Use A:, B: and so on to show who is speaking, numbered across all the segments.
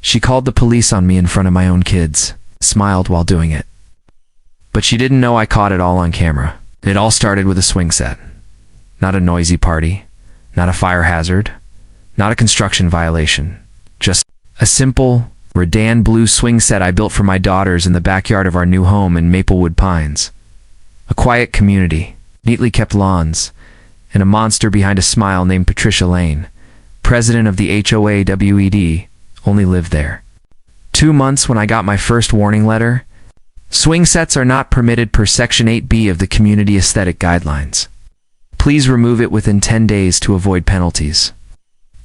A: She called the police on me in front of my own kids, smiled while doing it. But she didn't know I caught it all on camera. It all started with a swing set. Not a noisy party, not a fire hazard, not a construction violation. Just a simple, Redan blue swing set I built for my daughters in the backyard of our new home in Maplewood Pines. A quiet community, neatly kept lawns, and a monster behind a smile named Patricia Lane, president of the HOA WED, only lived there. 2 months when I got my first warning letter. Swing sets are not permitted per Section 8B of the Community Aesthetic Guidelines. Please remove it within 10 days to avoid penalties.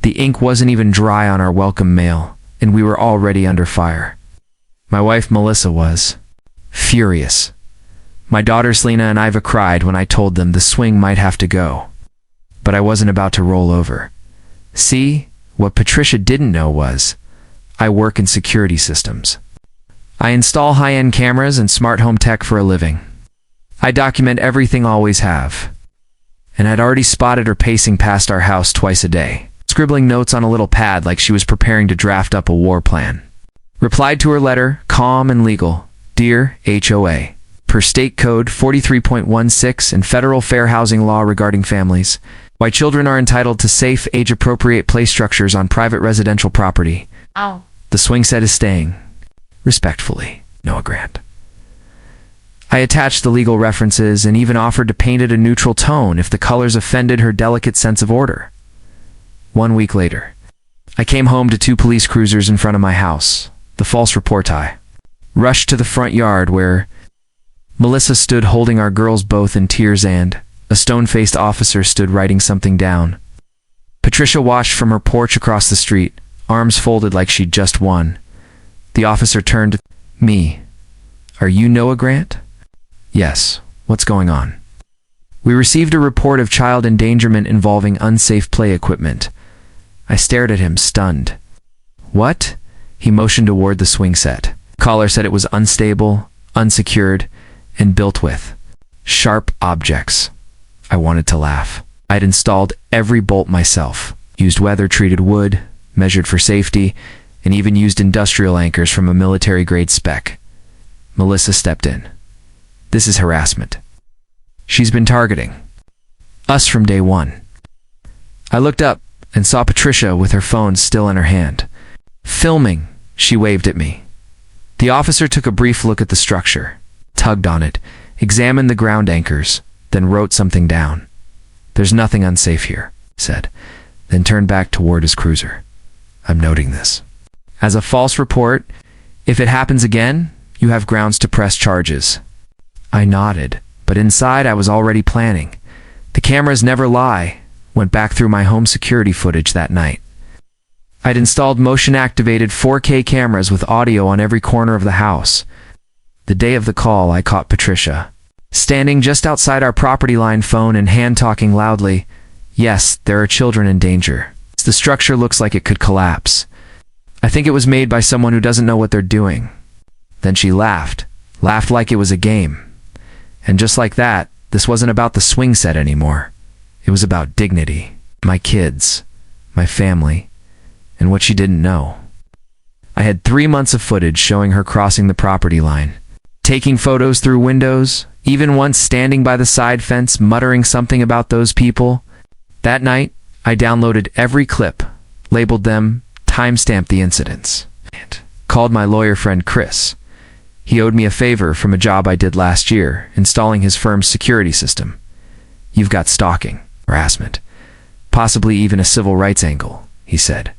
A: The ink wasn't even dry on our welcome mail, and we were already under fire. My wife Melissa was furious. My daughters Lena and Iva cried when I told them the swing might have to go. But I wasn't about to roll over. See, what Patricia didn't know was, I work in security systems. I install high-end cameras and smart home tech for a living. I document everything, always have. And I'd already spotted her pacing past our house twice a day, scribbling notes on a little pad like she was preparing to draft up a war plan. Replied to her letter, calm and legal. Dear HOA, per State Code 43.16 and Federal Fair Housing Law regarding families, why children are entitled to safe, age-appropriate play structures on private residential property.
B: Ow.
A: The swing set is staying. Respectfully, Noah Grant. I attached the legal references and even offered to paint it a neutral tone if the colors offended her delicate sense of order. 1 week later, I came home to 2 police cruisers in front of my house, the false report I rushed to the front yard where Melissa stood holding our girls both in tears and a stone-faced officer stood writing something down. Patricia watched from her porch across the street, arms folded like she'd just won. The officer turned to me. Are you Noah Grant? Yes. What's going on? We received a report of child endangerment involving unsafe play equipment. I stared at him, stunned. What? He motioned toward the swing set. Caller said it was unstable, unsecured, and built with sharp objects. I wanted to laugh. I'd installed every bolt myself, used weather-treated wood, measured for safety, and even used industrial anchors from a military-grade spec. Melissa stepped in. This is harassment. She's been targeting us from day one. I looked up and saw Patricia with her phone still in her hand. Filming, she waved at me. The officer took a brief look at the structure, tugged on it, examined the ground anchors, then wrote something down. There's nothing unsafe here, said, then turned back toward his cruiser. I'm noting this. As a false report, if it happens again, you have grounds to press charges. I nodded, but inside I was already planning. The cameras never lie. Went back through my home security footage that night. I'd installed motion-activated 4K cameras with audio on every corner of the house. The day of the call, I caught Patricia, standing just outside our property line, phone in hand, talking loudly. Yes, there are children in danger. The structure looks like it could collapse. I think it was made by someone who doesn't know what they're doing. Then she laughed like it was a game. And just like that, this wasn't about the swing set anymore. It was about dignity, my kids, my family, and what she didn't know. I had 3 months of footage showing her crossing the property line, taking photos through windows, even once standing by the side fence muttering something about those people. That night, I downloaded every clip, labeled them, timestamped the incidents, and called my lawyer friend Chris. He owed me a favor from a job I did last year, installing his firm's security system. You've got stalking, harassment, possibly even a civil rights angle, he said.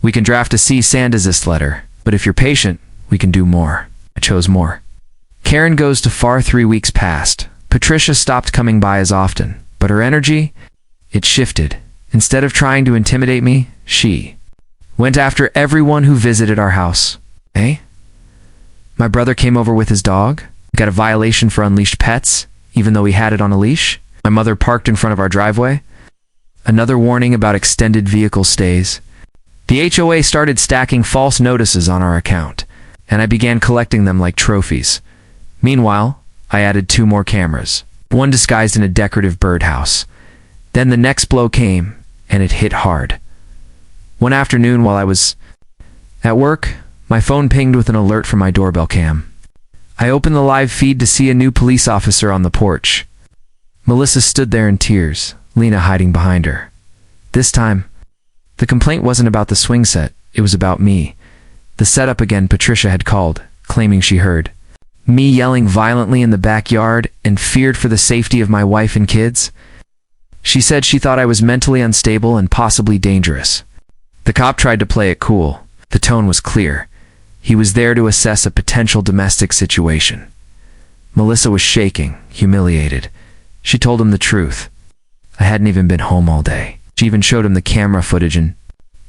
A: We can draft a cease and desist letter, but if you're patient, we can do more. I chose more. Karen goes to FAR. 3 weeks passed. Patricia stopped coming by as often, but her energy, it shifted. Instead of trying to intimidate me, she went after everyone who visited our house. Eh? My brother came over with his dog, got a violation for unleashed pets, even though he had it on a leash. My mother parked in front of our driveway. Another warning about extended vehicle stays. The HOA started stacking false notices on our account, and I began collecting them like trophies. Meanwhile, I added 2 more cameras, one disguised in a decorative birdhouse. Then the next blow came, and it hit hard. One afternoon while I was at work, My phone pinged with an alert from my doorbell cam. I opened the live feed to see a new police officer on the porch. Melissa stood there in tears, Lena hiding behind her. This time, the complaint wasn't about the swing set, it was about me. The setup again Patricia had called, claiming she heard me yelling violently in the backyard and feared for the safety of my wife and kids. She said she thought I was mentally unstable and possibly dangerous. The cop tried to play it cool. The tone was clear. He was there to assess a potential domestic situation. Melissa was shaking, humiliated. She told him the truth. I hadn't even been home all day. She even showed him the camera footage in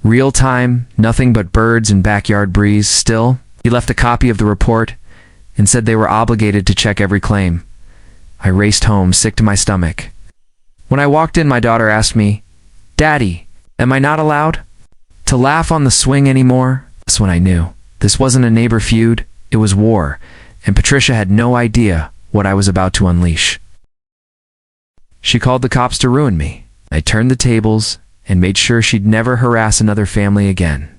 A: real time, nothing but birds and backyard breeze. Still, he left a copy of the report and said they were obligated to check every claim. I raced home, sick to my stomach. When I walked in, my daughter asked me, "Daddy, am I not allowed to laugh on the swing anymore?" That's when I knew. This wasn't a neighbor feud, it was war, and Patricia had no idea what I was about to unleash. She called the cops to ruin me. I turned the tables and made sure she'd never harass another family again.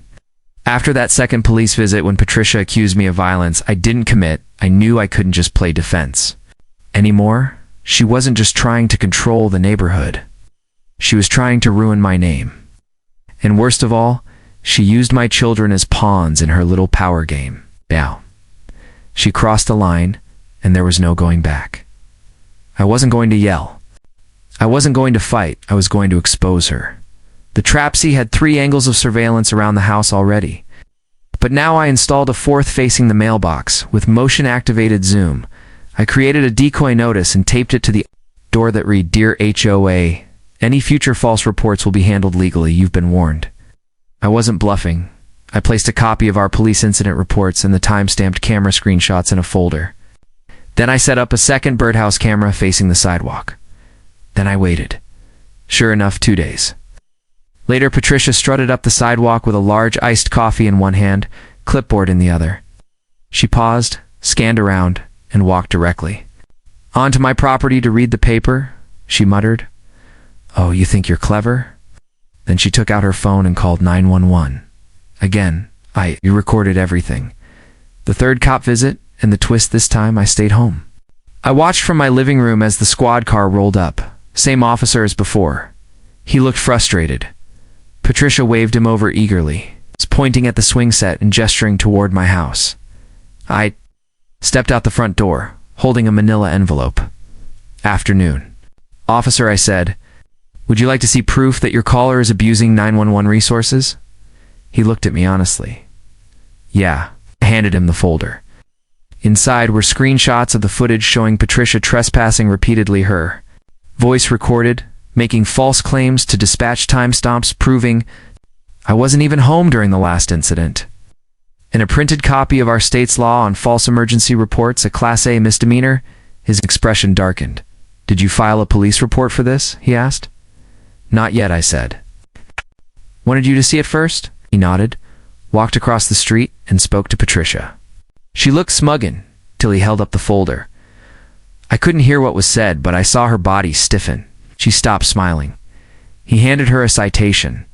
A: After that second police visit when Patricia accused me of violence, I didn't commit. I knew I couldn't just play defense anymore. She wasn't just trying to control the neighborhood. She was trying to ruin my name. And worst of all, she used my children as pawns in her little power game. Now, she crossed the line, and there was no going back. I wasn't going to yell. I wasn't going to fight. I was going to expose her. The Trapsy had 3 angles of surveillance around the house already. But now I installed a 4th facing the mailbox with motion-activated zoom. I created a decoy notice and taped it to the door that read, "Dear HOA, any future false reports will be handled legally. You've been warned." I wasn't bluffing. I placed a copy of our police incident reports and the time-stamped camera screenshots in a folder. Then I set up a second birdhouse camera facing the sidewalk. Then I waited. Sure enough, 2 days later, Patricia strutted up the sidewalk with a large iced coffee in one hand, clipboard in the other. She paused, scanned around, and walked directly onto my property to read the paper. She muttered, "Oh, you think you're clever?" Then she took out her phone and called 911. Again, I recorded everything. The third cop visit, and the twist this time, I stayed home. I watched from my living room as the squad car rolled up. Same officer as before. He looked frustrated. Patricia waved him over eagerly, pointing at the swing set and gesturing toward my house. I stepped out the front door, holding a manila envelope. "Afternoon. Officer," I said, "would you like to see proof that your caller is abusing 911 resources?" He looked at me honestly. "Yeah." I handed him the folder. Inside were screenshots of the footage showing Patricia trespassing repeatedly, her voice recorded, making false claims to dispatch timestamps proving I wasn't even home during the last incident. And a printed copy of our state's law on false emergency reports, a Class A misdemeanor. His expression darkened. "Did you file a police report for this?" he asked. "Not yet," I said. "Wanted you to see it first?" He nodded, walked across the street, and spoke to Patricia. She looked smuggled till he held up the folder. I couldn't hear what was said, but I saw her body stiffen. She stopped smiling. He handed her a citation.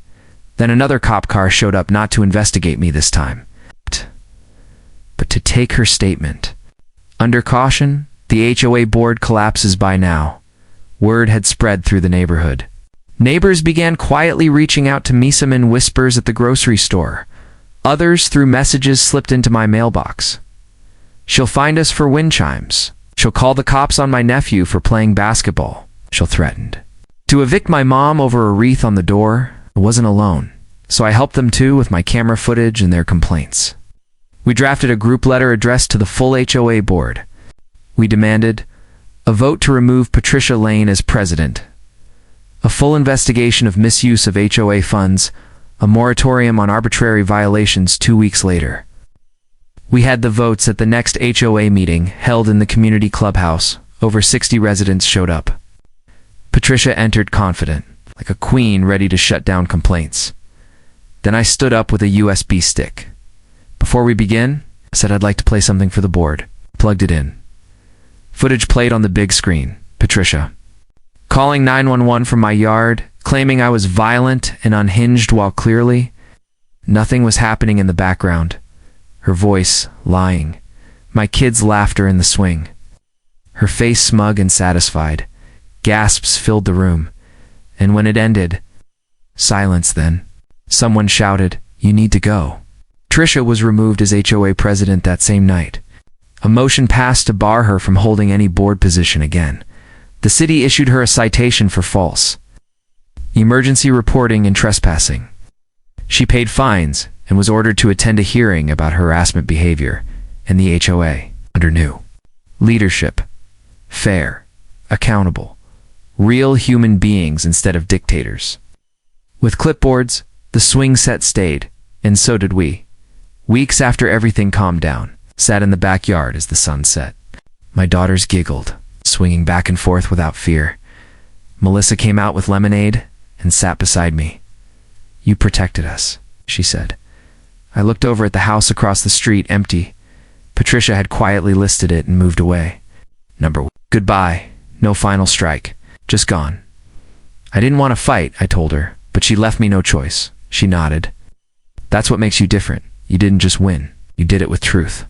A: Then another cop car showed up, not to investigate me this time, but to take her statement. Under caution, the HOA board collapses by now. Word had spread through the neighborhood. Neighbors began quietly reaching out to me, some in whispers at the grocery store. Others through messages slipped into my mailbox. "She'll find us for wind chimes. She'll call the cops on my nephew for playing basketball. She'll threatened to evict my mom over a wreath on the door." I wasn't alone, so I helped them too with my camera footage and their complaints. We drafted a group letter addressed to the full HOA board. We demanded a vote to remove Patricia Lane as president, a full investigation of misuse of HOA funds, a moratorium on arbitrary violations 2 weeks later. We had the votes at the next HOA meeting held in the community clubhouse. Over 60 residents showed up. Patricia entered confident, like a queen ready to shut down complaints. Then I stood up with a USB stick. "Before we begin," I said, "I'd like to play something for the board." Plugged it in. Footage played on the big screen. Patricia calling 911 from my yard, claiming I was violent and unhinged while clearly nothing was happening in the background. her voice lying, my kids' laughter in the swing. Her face smug and satisfied. Gasps filled the room. And when it ended, silence then. Someone shouted, "You need to go." Tricia was removed as HOA president that same night. A motion passed to bar her from holding any board position again. The city issued her a citation for false emergency reporting and trespassing. She paid fines and was ordered to attend a hearing about harassment behavior in the HOA under new leadership. Fair, accountable, real human beings instead of dictators. With clipboards, the swing set stayed, and so did we. Weeks after everything calmed down, sat in the backyard as the sun set. My daughters giggled, swinging back and forth without fear. Melissa came out with lemonade and sat beside me. "You protected us," she said. I looked over at the house across the street, empty. Patricia had quietly listed it and moved away. Number 1. Goodbye. No final strike. Just gone. I didn't want to fight, I told her, but she left me no choice. She nodded. That's what makes you different. You didn't just win. You did it with truth.